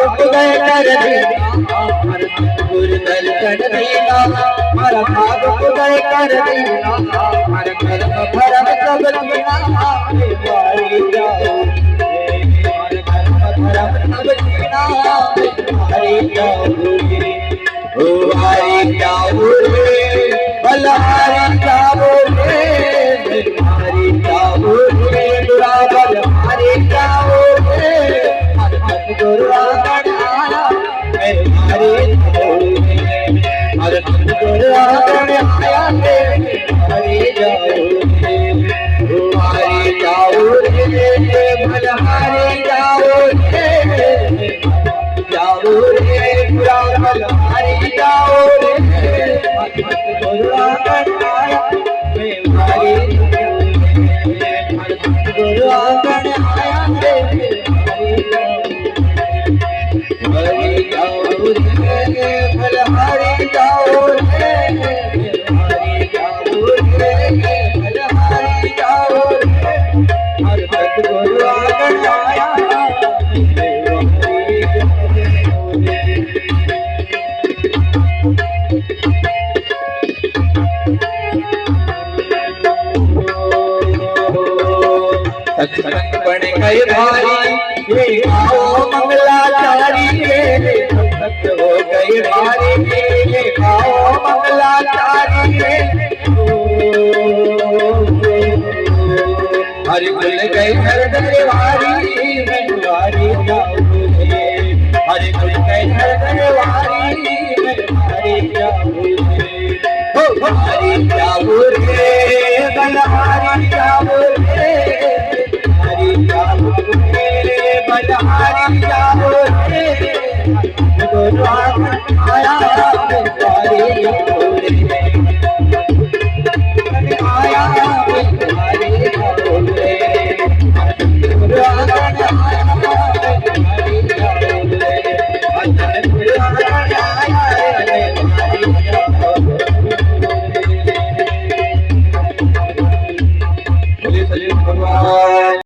उदय कर दीना गुरु दर्शन दीना मारा भाग उदय कर दीना हमारा कर्म भरम सब दीना वारी जाओ हमारा कर्म भरम सब दीना वारी जाओ ओ वारी जाओ रे बलहारी जाओ रे हमारी जाओ रे बराबर हमारी जाओ रे गुरु आगण आया मेरे हमारी जाओ रे हर गुरु आगण आया मेरे हमारी जाओ रे हमारी जाओ रे बलहारी जाओ रे जाओ रे बराबर हमारी जाओ रे गुरु आगण आया मेरे हमारी जाओ रे गुरु आगण आया मेरे हरि जाओ रे बलहारी जाओ रे हरि जाओ रे बलहारी जाओ रे हर भक्त गुरु आगण आया सत्संग बन गए भारी ये आओ मंगलाचारी रे सत्संग हो गए भारी ये आओ मंगलाचारी रे हरि खुल गए घर दरबारी वारी जाओ रे हरि खुल गए घर दरबारी वारी जाओ रे हो हरि जाओ रे बलहारी जाओ रे हरि जाओ रे बलहारी जाओ रे गुरु आगण आया वारी जाओ रे